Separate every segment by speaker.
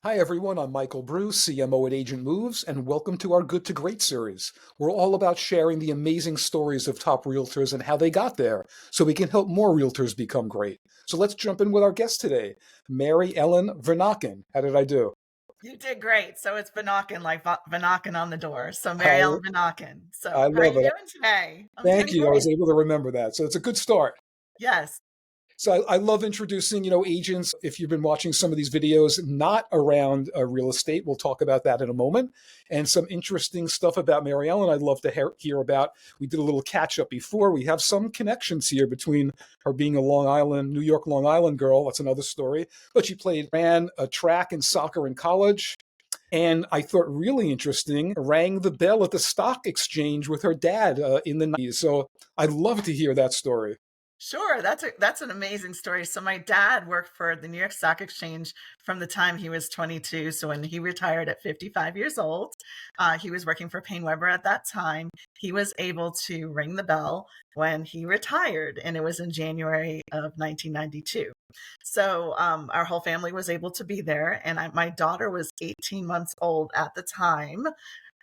Speaker 1: Hi, everyone. I'm Michael Bruce, CMO at Agent Moves, and welcome to our Good to Great series. We're all about sharing the amazing stories of top realtors and how they got there so we can help more realtors become great. So let's jump in with our guest today, Mary Ellen Vanaken. How did I do?
Speaker 2: You did great. So it's Vanaken, like Vanaken on the door. So Mary
Speaker 1: I,
Speaker 2: Ellen Vanaken.
Speaker 1: I
Speaker 2: So how are
Speaker 1: love
Speaker 2: you
Speaker 1: it.
Speaker 2: doing today? I'm
Speaker 1: Thank
Speaker 2: doing
Speaker 1: you. I was
Speaker 2: great.
Speaker 1: able to remember that. So it's a good start.
Speaker 2: Yes.
Speaker 1: So I love introducing, agents. If you've been watching some of these videos, not around real estate, we'll talk about that in a moment. And some interesting stuff about Mary Ellen I'd love to hear about. We did a little catch up before. We have some connections here between her being a Long Island, New York, Long Island girl. That's another story. But she ran a track and soccer in college. And I thought really interesting, rang the bell at the stock exchange with her dad in the 90s. So I'd love to hear that story.
Speaker 2: Sure, that's an amazing story. So my dad worked for the New York Stock Exchange from the time he was 22. So when he retired at 55 years old, he was working for Payne Weber at that time. He was able to ring the bell when he retired, and it was in January of 1992. So our whole family was able to be there, and my daughter was 18 months old at the time,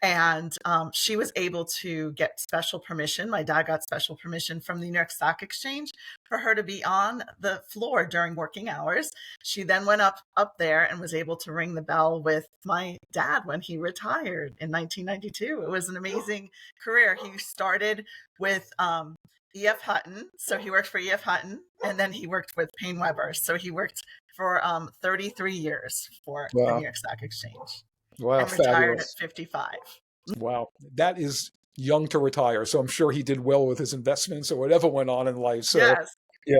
Speaker 2: and she was able to get special permission. My dad got special permission from the New York Stock Exchange for her to be on the floor during working hours. She then went up there and was able to ring the bell with my dad when he retired in 1992. It was an amazing career. He started with EF Hutton, so he worked for EF Hutton, and then he worked with Payne Weber. So he worked for 33 years for the New
Speaker 1: Wow.
Speaker 2: York Stock Exchange
Speaker 1: Wow,
Speaker 2: and retired at
Speaker 1: fabulous.
Speaker 2: 55.
Speaker 1: Wow. That is young to retire. So I'm sure he did well with his investments or whatever went on in life. So,
Speaker 2: Yes.
Speaker 1: yeah.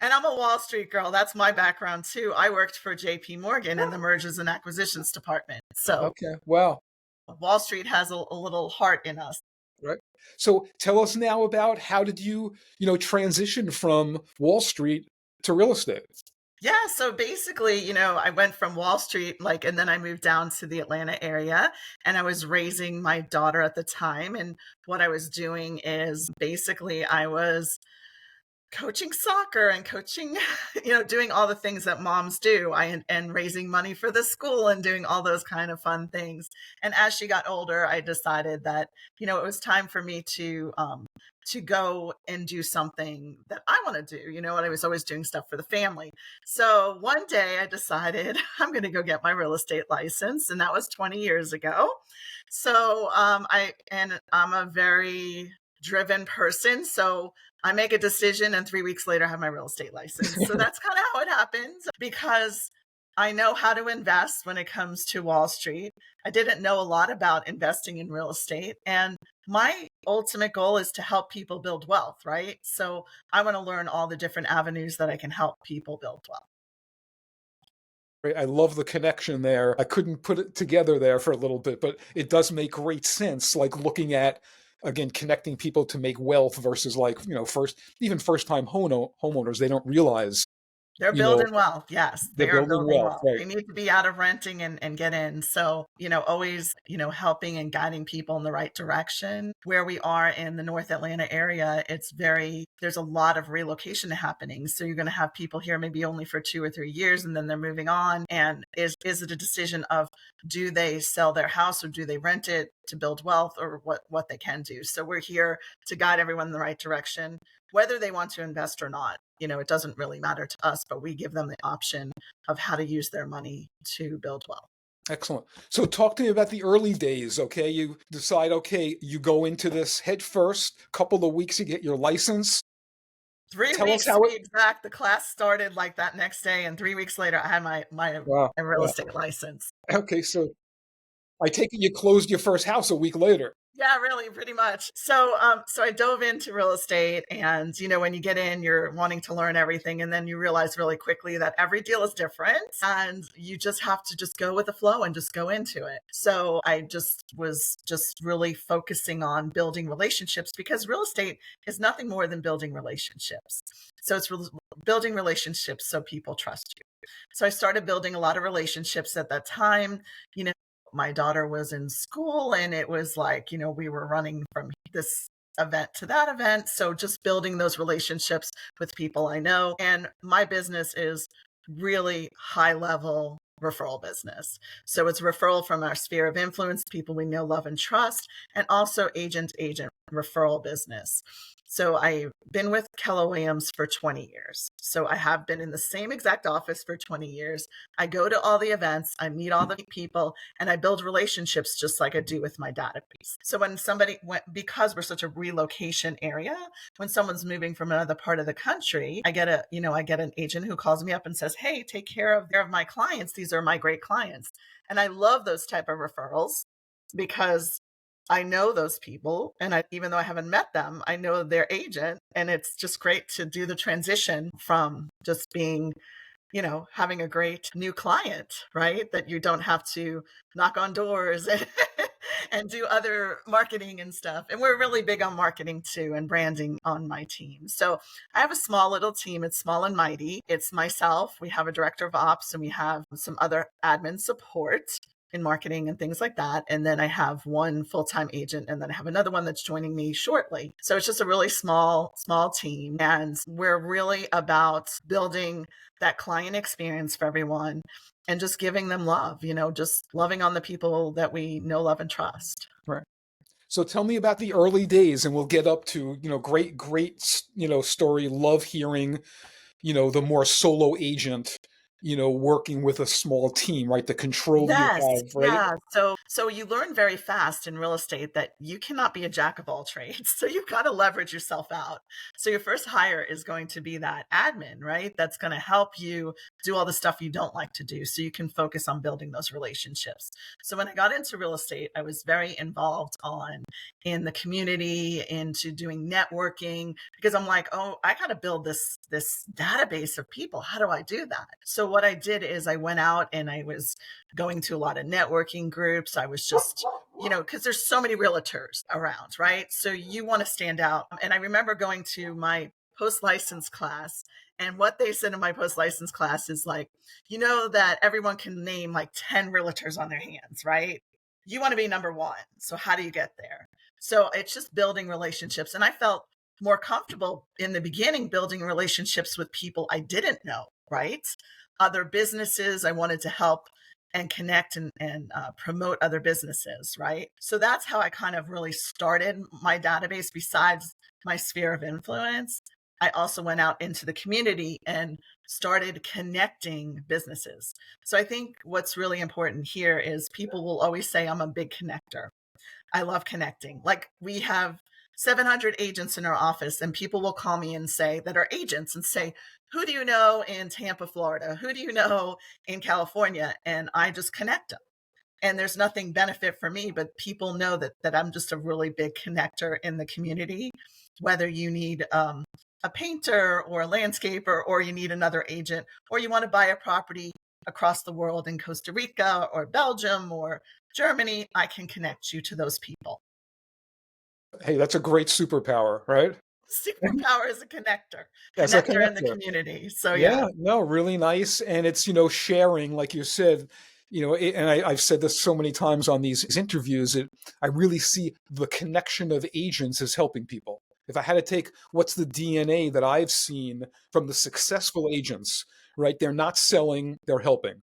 Speaker 2: And I'm a Wall Street girl. That's my background too. I worked for JP Morgan in the mergers and acquisitions department. So
Speaker 1: Okay. Wow.
Speaker 2: Wall Street has a little heart in us.
Speaker 1: Right. So tell us now about how did you transition from Wall Street to real estate?
Speaker 2: Yeah, so basically, I went from Wall Street, and then I moved down to the Atlanta area, and I was raising my daughter at the time. And what I was doing is basically I was coaching soccer and coaching, doing all the things that moms do. And raising money for the school and doing all those kind of fun things. And as she got older, I decided that, it was time for me to go and do something that I want to do, and I was always doing stuff for the family. So one day I decided I'm going to go get my real estate license. And that was 20 years ago. So I'm a very driven person. So I make a decision and 3 weeks later I have my real estate license. So that's kind of how it happens because I know how to invest when it comes to Wall Street. I didn't know a lot about investing in real estate. And my ultimate goal is to help people build wealth, right? So I want to learn all the different avenues that I can help people build wealth.
Speaker 1: Right, I love the connection there. I couldn't put it together there for a little bit, but it does make great sense. Like looking at, again, connecting people to make wealth versus first time homeowners, they don't realize,
Speaker 2: They're
Speaker 1: you know,
Speaker 2: building wealth. Yes,
Speaker 1: they're
Speaker 2: they are
Speaker 1: building
Speaker 2: building
Speaker 1: wealth,
Speaker 2: wealth.
Speaker 1: right?
Speaker 2: They need to be out of renting and get in. So, always, helping and guiding people in the right direction. Where we are in the North Atlanta area, there's a lot of relocation happening. So you're going to have people here maybe only for 2 or 3 years and then they're moving on. And is it a decision of do they sell their house or do they rent it to build wealth or what they can do? So we're here to guide everyone in the right direction, whether they want to invest or not. It doesn't really matter to us, but we give them the option of how to use their money to build wealth.
Speaker 1: Excellent. So talk to me about the early days, okay? You decide, okay, you go into this head first, couple of weeks you get your license.
Speaker 2: Three
Speaker 1: Tell us
Speaker 2: weeks
Speaker 1: how
Speaker 2: to
Speaker 1: it
Speaker 2: be exact. The class started like that next day, and 3 weeks later, I had
Speaker 1: Wow.
Speaker 2: my real
Speaker 1: Wow.
Speaker 2: estate license.
Speaker 1: Okay, so I take it you closed your first house a week later.
Speaker 2: Yeah, really, pretty much. So I dove into real estate, and when you get in, you're wanting to learn everything, and then you realize really quickly that every deal is different, and you just have to just go with the flow and just go into it. So I just was just really focusing on building relationships because real estate is nothing more than building relationships. So it's building relationships so people trust you. So I started building a lot of relationships at that time. You know, my daughter was in school and it was like, we were running from this event to that event. So just building those relationships with people I know. And my business is really high level referral business. So it's referral from our sphere of influence, people we know, love, and trust, and also agent referral business. So I've been with Keller Williams for 20 years. So I have been in the same exact office for 20 years. I go to all the events, I meet all the people, and I build relationships just like I do with my database. So when somebody went, because we're such a relocation area, when someone's moving from another part of the country, I get an agent who calls me up and says, "Hey, take care of my clients. These are my great clients." And I love those type of referrals because I know those people, and even though I haven't met them, I know their agent, and it's just great to do the transition from just being, having a great new client, right? That you don't have to knock on doors and do other marketing and stuff. And we're really big on marketing too and branding on my team. So I have a small little team. It's small and mighty. It's myself. We have a director of ops and we have some other admin support in marketing and things like that. And then I have one full-time agent, and then I have another one that's joining me shortly. So it's just a really small team. And we're really about building that client experience for everyone and just giving them love, just loving on the people that we know, love, and trust.
Speaker 1: Right. So tell me about the early days, and we'll get up to, great, story. Love hearing, the more solo agent, working with a small team, right? The control you
Speaker 2: Yes,
Speaker 1: have, right?
Speaker 2: yeah. So you learn very fast in real estate that you cannot be a jack of all trades. So you've got to leverage yourself out. So your first hire is going to be that admin, right? That's going to help you do all the stuff you don't like to do so you can focus on building those relationships. So when I got into real estate, I was very involved in the community, into doing networking, because I'm like, oh, I got to build this database of people. How do I do that? So what I did is I went out and I was going to a lot of networking groups. I was just, because there's so many realtors around, right? So you want to stand out. And I remember going to my post-license class, and what they said in my post-license class is like, that everyone can name like 10 realtors on their hands, right? You want to be number one. So how do you get there? So it's just building relationships. And I felt more comfortable in the beginning building relationships with people I didn't know, right? Other businesses I wanted to help and connect and promote other businesses, right? So that's how I kind of really started my database. Besides my sphere of influence, I also went out into the community and started connecting businesses. So I think what's really important here is people will always say I'm a big connector. I love connecting. Like, we have 700 agents in our office, and people will call me and say, that are agents, and say, "Who do you know in Tampa, Florida? Who do you know in California?" And I just connect them. And there's nothing benefit for me, but people know that I'm just a really big connector in the community. Whether you need a painter or a landscaper, or you need another agent, or you want to buy a property across the world in Costa Rica or Belgium or Germany, I can connect you to those people.
Speaker 1: Hey, that's a great superpower, right?
Speaker 2: Superpower is a
Speaker 1: As a
Speaker 2: connector in the
Speaker 1: connector.
Speaker 2: community. So yeah.
Speaker 1: Yeah, no, really nice. And it's, sharing, like you said, and I've said this so many times on these interviews, I really see the connection of agents as helping people. If I had to take what's the DNA that I've seen from the successful agents, right? They're not selling, they're helping.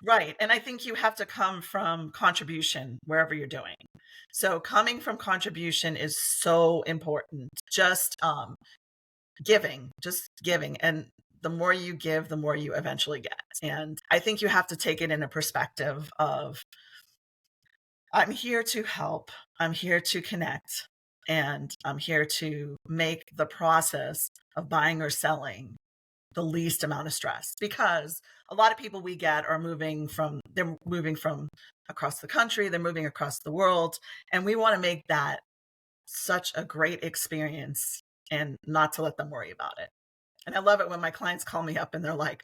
Speaker 2: Right. And I think you have to come from contribution wherever you're doing. So coming from contribution is so important. Just giving. And the more you give, the more you eventually get. And I think you have to take it in a perspective of, I'm here to help, I'm here to connect, and I'm here to make the process of buying or selling the least amount of stress, because a lot of people we get are they're moving from across the country, they're moving across the world, and we want to make that such a great experience and not to let them worry about it. And I love it when my clients call me up and they're like,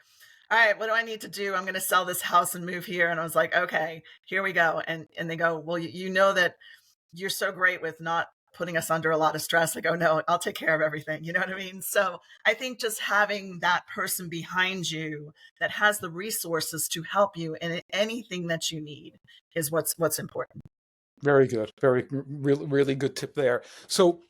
Speaker 2: "All right, what do I need to do? I'm going to sell this house and move here." And I was like, "Okay, here we go." And they go, "Well, you know that you're so great with not putting us under a lot of stress." I go, "No, I'll take care of everything." You know what I mean? So I think just having that person behind you that has the resources to help you in anything that you need is what's important.
Speaker 1: Very good. Really good tip there. So,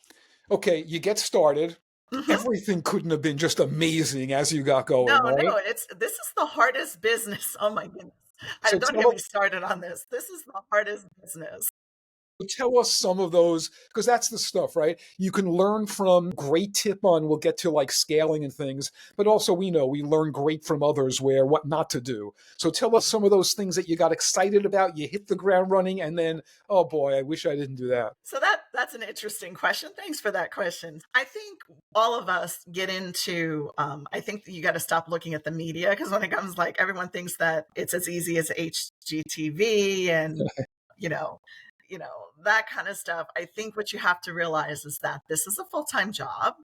Speaker 1: okay, you get started.
Speaker 2: Mhm.
Speaker 1: everything couldn't have been just amazing as you got
Speaker 2: No,
Speaker 1: going,
Speaker 2: no,
Speaker 1: right?
Speaker 2: this is the hardest business. Oh my goodness. I
Speaker 1: So
Speaker 2: don't get me started on this. This is the hardest business.
Speaker 1: tell us some of those, because that's the stuff, right? You can learn from great tip on, we'll get to like scaling and things, but also we know we learn great from others where what not to do. So tell us some of those things that you got excited about, you hit the ground running, and then, oh boy, I wish I didn't do that.
Speaker 2: So that's an interesting question. Thanks for that question. I think all of us get into. I think that you got to stop looking at the media because when it comes, like everyone thinks that it's as easy as HGTV and you know, you know that kind of stuff. I think what you have to realize is that this is a full time job,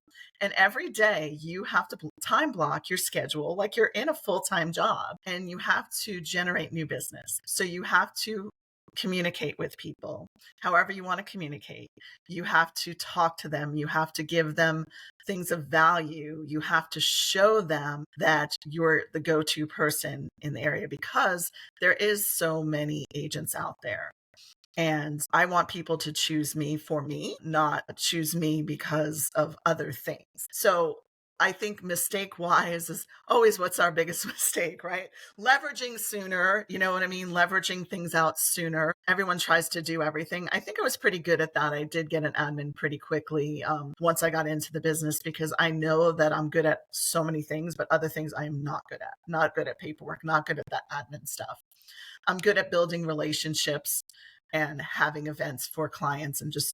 Speaker 2: and every day you have to time block your schedule like you're in a full time job, and you have to generate new business. So you have to communicate with people however you want to communicate. You have to talk to them. You have to give them things of value. You have to show them that you're the go to person in the area because there is so many agents out there. And I want people to choose me for me, not choose me because of other things. So I think mistake wise is always what's our biggest mistake, right? Leveraging sooner, you know what I mean? Leveraging things out sooner. Everyone tries to do everything. I think I was pretty good at that. I did get an admin pretty quickly once I got into the business because I know that I'm good at so many things, but other things I am not good at. Not good at paperwork, not good at that admin stuff. I'm good at building relationships and having events for clients and just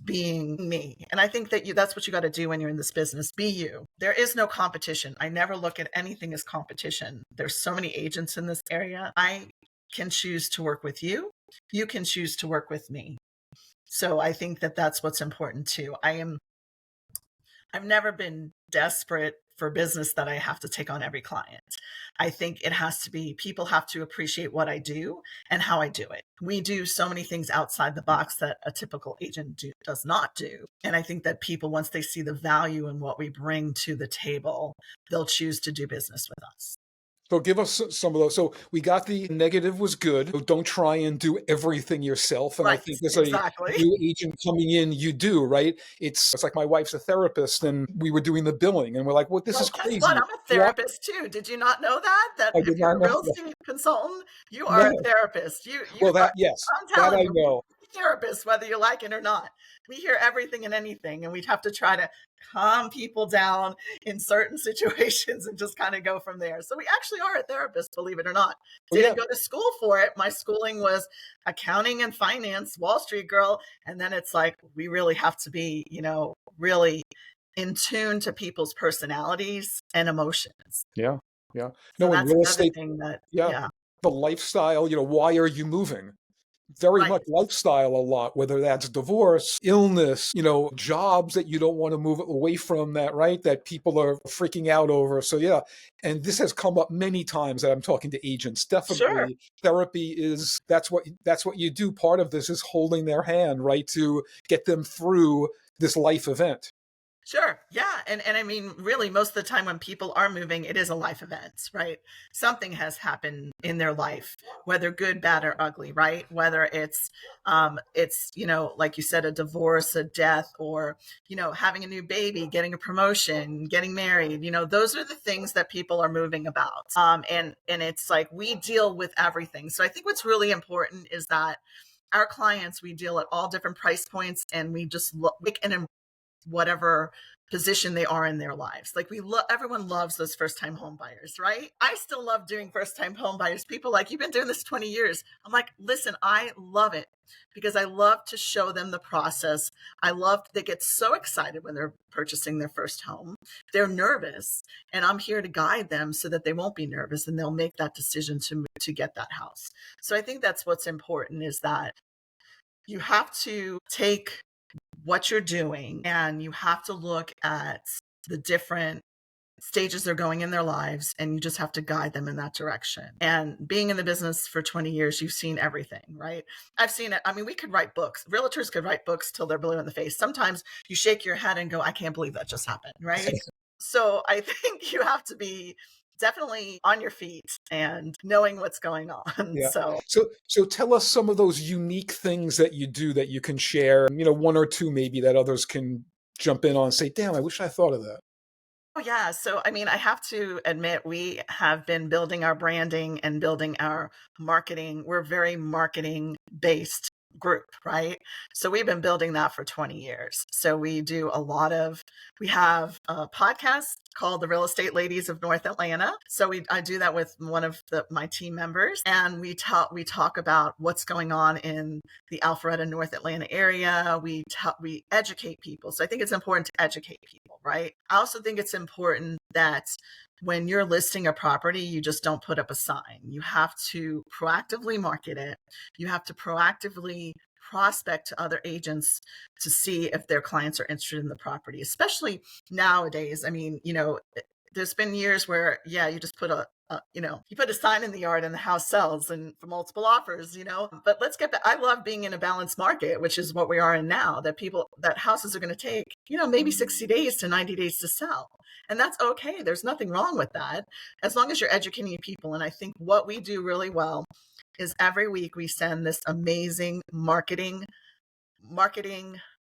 Speaker 2: being me. And I think that that's what you got to do when you're in this business. Be you. There is no competition. I never look at anything as competition. There's so many agents in this area. I can choose to work with you. You can choose to work with me. So I think that that's what's important too. I've never been desperate for business that I have to take on every client. I think it has to be people have to appreciate what I do and how I do it. We do so many things outside the box that a typical agent does not do. And I think that people, once they see the value in what we bring to the table, they'll choose to do business with us.
Speaker 1: So give us some of those. So we got the negative was good. So don't try and do everything yourself. And I
Speaker 2: Right.
Speaker 1: think as a
Speaker 2: Exactly.
Speaker 1: new agent coming in, you do, right? It's like my wife's a therapist and we were doing the billing and we're like, well, this
Speaker 2: Well,
Speaker 1: is
Speaker 2: guess what?
Speaker 1: crazy.
Speaker 2: I'm a
Speaker 1: What?
Speaker 2: therapist too. Did you not know that? That
Speaker 1: I
Speaker 2: if
Speaker 1: did
Speaker 2: you're
Speaker 1: not
Speaker 2: a
Speaker 1: know
Speaker 2: real
Speaker 1: that.
Speaker 2: estate consultant, you are a
Speaker 1: No.
Speaker 2: therapist. You
Speaker 1: Well,
Speaker 2: are.
Speaker 1: that, yes,
Speaker 2: I'm
Speaker 1: that
Speaker 2: telling
Speaker 1: I
Speaker 2: you,
Speaker 1: know.
Speaker 2: we're therapists, whether you like it or not. We hear everything and anything, and we'd have to try to calm people down in certain situations and just kind of go from there. So we actually are a therapist, believe it or not.
Speaker 1: Well, yeah.
Speaker 2: Didn't go to school for it. My schooling was accounting and finance, Wall Street girl. And then it's like, we really have to be, really in tune to people's personalities and emotions.
Speaker 1: Yeah. Yeah.
Speaker 2: So
Speaker 1: No, in
Speaker 2: that's
Speaker 1: real
Speaker 2: another
Speaker 1: estate,
Speaker 2: thing that,
Speaker 1: yeah.
Speaker 2: yeah,
Speaker 1: The lifestyle, why are you moving? Very
Speaker 2: right.
Speaker 1: much lifestyle a lot, whether that's divorce, illness, jobs that you don't want to move away from that, right? That people are freaking out over. So yeah, and this has come up many times that I'm talking to agents.
Speaker 2: Sure.
Speaker 1: Definitely therapy is that's what you do. Part of this is holding their hand, right? To get them through this life event.
Speaker 2: Sure. Yeah. And I mean, really, most of the time when people are moving, it is a life event, right? Something has happened in their life, whether good, bad, or ugly, right? Whether like you said, a divorce, a death, or, having a new baby, getting a promotion, getting married, those are the things that people are moving about. And it's like we deal with everything. So I think what's really important is that our clients, we deal at all different price points and we just look and whatever position they are in their lives. Like everyone loves those first time home buyers, right? I still love doing first time home buyers. People like, you've been doing this 20 years. I'm like, listen, I love it because I love to show them the process. They get so excited when they're purchasing their first home. They're nervous and I'm here to guide them so that they won't be nervous and they'll make that decision to get that house. So I think that's what's important is that you have to take what you're doing and you have to look at the different stages they're going in their lives and you just have to guide them in that direction. And being in the business for 20 years, you've seen everything, right? I've seen it. I mean, we could write books. Realtors could write books till they're blue in the face. Sometimes you shake your head and go, I can't believe that just happened, right? So I think you have to be definitely on your feet and knowing what's going on.
Speaker 1: Yeah.
Speaker 2: So
Speaker 1: So tell us some of those unique things that you do that you can share, one or two maybe that others can jump in on and say, damn, I wish I thought of that?
Speaker 2: Oh, yeah. So, I mean, I have to admit, we have been building our branding and building our marketing. We're very marketing based group, right? So we've been building that for 20 years. So we have a podcast called the Real Estate Ladies of North Atlanta. So I do that with one of my team members, and we talk about what's going on in the Alpharetta, North Atlanta area. We educate people. So I think it's important to educate people, right? I also think it's important that when you're listing a property, you just don't put up a sign. You have to proactively market it. You have to proactively prospect to other agents to see if their clients are interested in the property, especially nowadays. I mean, there's been years where, yeah, you just put you put a sign in the yard and the house sells and for multiple offers. But let's get back. I love being in a balanced market, which is what we are in now, that houses are going to take, maybe 60 days to 90 days to sell. And that's okay. There's nothing wrong with that as long as you're educating people. And I think what we do really well is every week we send this amazing marketing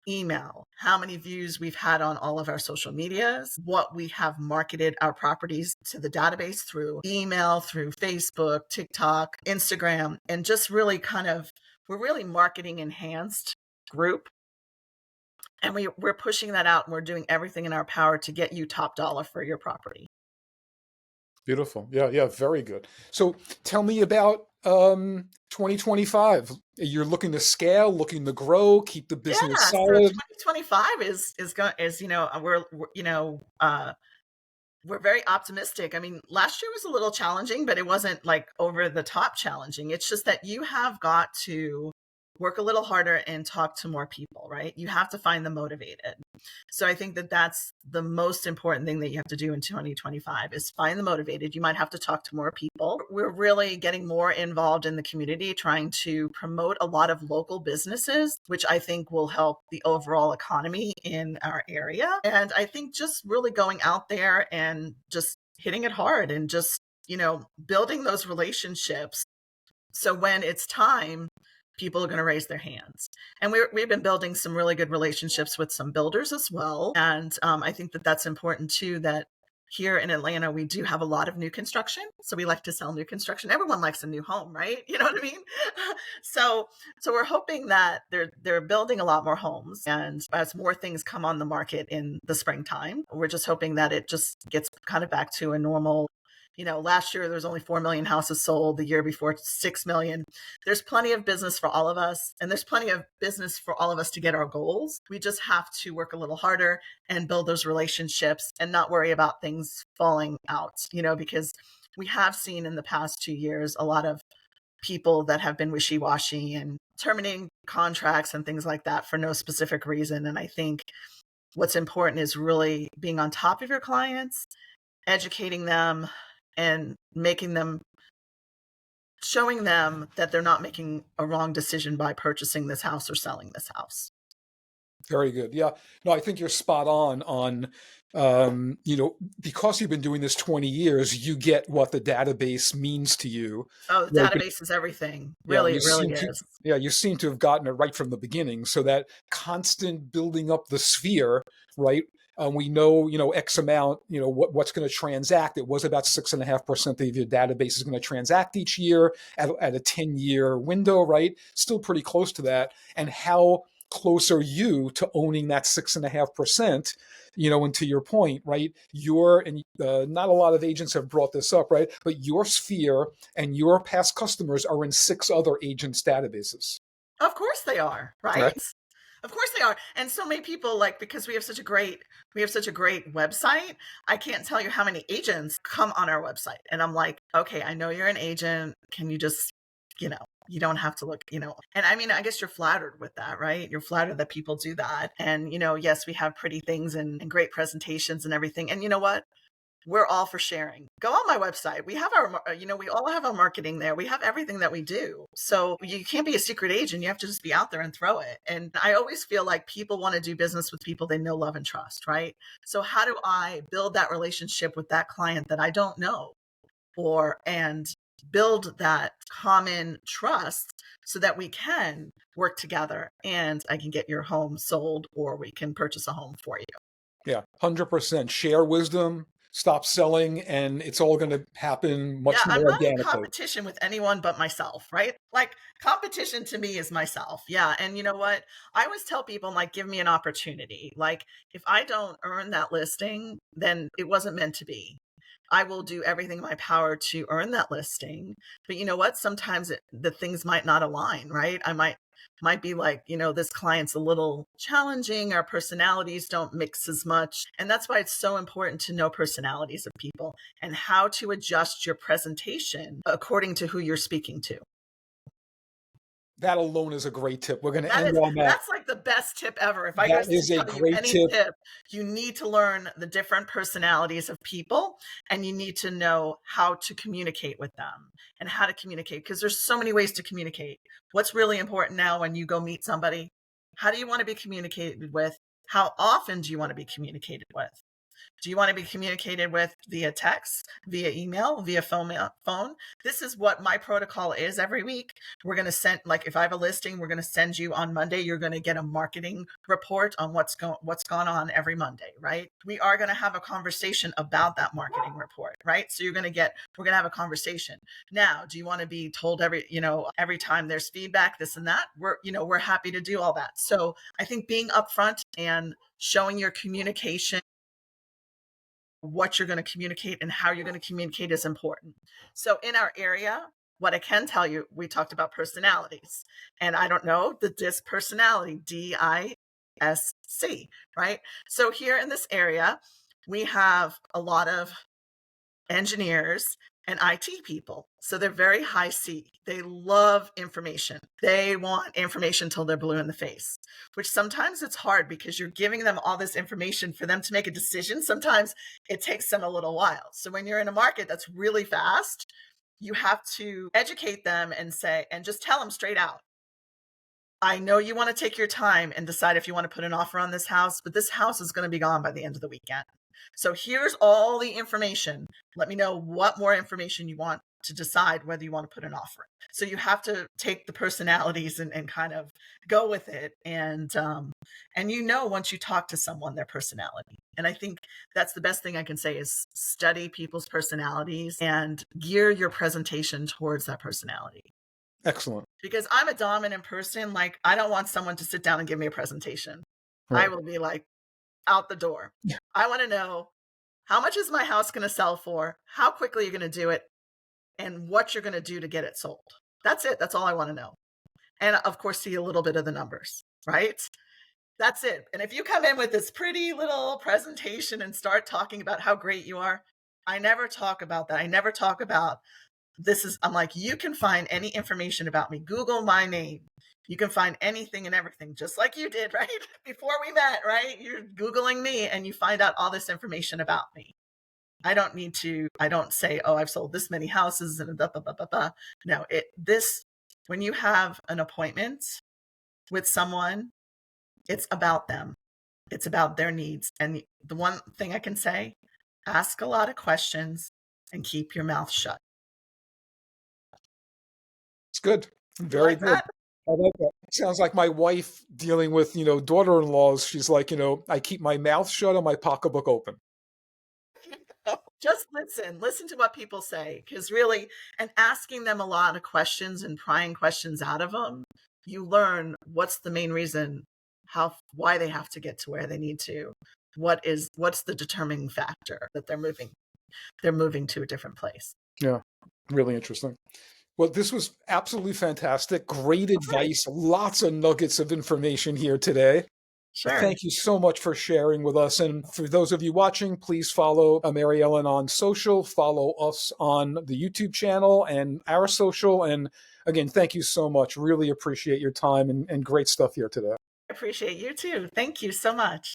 Speaker 2: email, how many views we've had on all of our social medias, what we have marketed our properties to the database through email, through Facebook, TikTok, Instagram, and just really we're really marketing enhanced group. And we're pushing that out, and we're doing everything in our power to get you top dollar for your property.
Speaker 1: Beautiful. Yeah, yeah, very good. So tell me about 2025. You're looking to scale, looking to grow, keep the business
Speaker 2: Yeah, so
Speaker 1: solid.
Speaker 2: 2025 is going is we're very optimistic. I mean, last year was a little challenging, but it wasn't like over the top challenging. It's just that you have got to work a little harder and talk to more people, right? You have to find them motivated. So I think that that's the most important thing that you have to do in 2025 is find the motivated. You might have to talk to more people. We're really getting more involved in the community, trying to promote a lot of local businesses, which I think will help the overall economy in our area. And I think just really going out there and just hitting it hard and just, building those relationships. So when it's time, people are going to raise their hands. And we've been building some really good relationships with some builders as well. And I think that that's important too, that here in Atlanta, we do have a lot of new construction. So we like to sell new construction. Everyone likes a new home, right? You know what I mean? So, so we're hoping that they're building a lot more homes. And as more things come on the market in the springtime, we're just hoping that it just gets kind of back to a normal. Last year there was only 4 million houses sold, the year before 6 million. There's plenty of business for all of us, and there's plenty of business for all of us to get our goals. We just have to work a little harder and build those relationships and not worry about things falling out, because we have seen in the past 2 years a lot of people that have been wishy-washy and terminating contracts and things like that for no specific reason. And I think what's important is really being on top of your clients, educating them, and showing them that they're not making a wrong decision by purchasing this house or selling this house.
Speaker 1: Very good. Yeah. No, I think you're spot on, because you've been doing this 20 years, you get what the database means to you.
Speaker 2: Oh, the
Speaker 1: Right.
Speaker 2: database is everything.
Speaker 1: Yeah,
Speaker 2: Really, it really is.
Speaker 1: you seem to have gotten it right from the beginning. So that constant building up the sphere, right? We know, X amount, what's going to transact. It was about 6.5% of your database is going to transact each year at a 10-year window, right? Still pretty close to that. And how close are you to owning that 6.5%? And to your point, right? Not a lot of agents have brought this up, right? But your sphere and your past customers are in 6 other agents' databases,
Speaker 2: Of course they are, right?
Speaker 1: correct?
Speaker 2: Of course they are. And so many people, like, because we have such a great website, I can't tell you how many agents come on our website. And I'm like, okay, I know you're an agent. Can you just, you don't have to look. And I mean, I guess you're flattered with that, right? You're flattered that people do that. And, yes, we have pretty things and great presentations and everything. And you know what? We're all for sharing. Go on my website. We have we all have our marketing there. We have everything that we do. So you can't be a secret agent. You have to just be out there and throw it. And I always feel like people want to do business with people they know, love, and trust, right? So how do I build that relationship with that client that I don't know? And build that common trust so that we can work together and I can get your home sold or we can purchase a home for you.
Speaker 1: Yeah, 100%. Share wisdom, stop selling, and it's all going to happen
Speaker 2: Yeah,
Speaker 1: much
Speaker 2: I'm
Speaker 1: more
Speaker 2: not in
Speaker 1: organically.
Speaker 2: competition with anyone but myself, right? Like competition to me is myself. Yeah. And you know what? I always tell people, like, give me an opportunity. Like, if I don't earn that listing, then it wasn't meant to be. I will do everything in my power to earn that listing. But you know what? Sometimes the things might not align, right? I might be like, this client's a little challenging. Our personalities don't mix as much. And that's why it's so important to know personalities of people and how to adjust your presentation according to who you're speaking to.
Speaker 1: That alone is a great tip. We're going to end on that.
Speaker 2: That's like the best tip ever. If I
Speaker 1: That
Speaker 2: was to
Speaker 1: is a
Speaker 2: tell you
Speaker 1: great
Speaker 2: any
Speaker 1: tip.
Speaker 2: tip, you need to learn the different personalities of people and you need to know how to communicate with them and how to communicate because there's so many ways to communicate. What's really important now when you go meet somebody? How do you want to be communicated with? How often do you want to be communicated with? Do you want to be communicated with via text, via email, via phone? This is what my protocol is every week. We're going to send, like if I have a listing, we're going to send you on Monday, you're going to get a marketing report on what's gone on every Monday, right? We are going to have a conversation about that marketing report, right? So we're going to have a conversation. Now, do you want to be told every time there's feedback, this and that? We're happy to do all that. So I think being upfront and showing your communication, what you're going to communicate and how you're going to communicate is important. So in our area, what I can tell you, we talked about personalities, and I don't know the DISC personality, DISC, right? So here in this area, we have a lot of engineers and IT people. So they're very high C. They love information. They want information till they're blue in the face, which sometimes it's hard because you're giving them all this information for them to make a decision. Sometimes it takes them a little while. So when you're in a market that's really fast, you have to educate them and just tell them straight out, I know you want to take your time and decide if you want to put an offer on this house, but this house is going to be gone by the end of the weekend. So here's all the information. Let me know what more information you want to decide whether you want to put an offer. So you have to take the personalities and kind of go with it. And once you talk to someone, their personality. And I think that's the best thing I can say is study people's personalities and gear your presentation towards that personality.
Speaker 1: Excellent.
Speaker 2: Because I'm a dominant person. Like, I don't want someone to sit down and give me a presentation.
Speaker 1: Right.
Speaker 2: I will be like out the door.
Speaker 1: Yeah.
Speaker 2: I want to know, how much is my house going to sell for? How quickly you're going to do it? And what you're going to do to get it sold. That's it. That's all I want to know. And of course, see a little bit of the numbers, right? That's it. And if you come in with this pretty little presentation and start talking about how great you are, I never talk about that. I never talk about I'm like, you can find any information about me. Google my name. You can find anything and everything, just like you did, right? Before we met, right? You're Googling me and you find out all this information about me. I don't say, oh, I've sold this many houses and blah, blah, blah, blah, blah. No, when you have an appointment with someone, it's about them. It's about their needs. And the one thing I can say, ask a lot of questions and keep your mouth shut.
Speaker 1: It's good.
Speaker 2: You
Speaker 1: Very
Speaker 2: like
Speaker 1: good.
Speaker 2: that?
Speaker 1: I like that. Sounds like my wife dealing with, daughter-in-laws. She's like, I keep my mouth shut and my pocketbook open.
Speaker 2: Just listen to what people say, because really, and asking them a lot of questions and prying questions out of them, you learn what's the main reason, why they have to get to where they need to, what's the determining factor that they're moving to a different place.
Speaker 1: Yeah, really interesting. Well, this was absolutely fantastic. Great advice. Lots of nuggets of information here today.
Speaker 2: Sure.
Speaker 1: Thank you so much for sharing with us. And for those of you watching, please follow Mary Ellen on social, follow us on the YouTube channel and our social. And again, thank you so much. Really appreciate your time and great stuff here today.
Speaker 2: I appreciate you too. Thank you so much.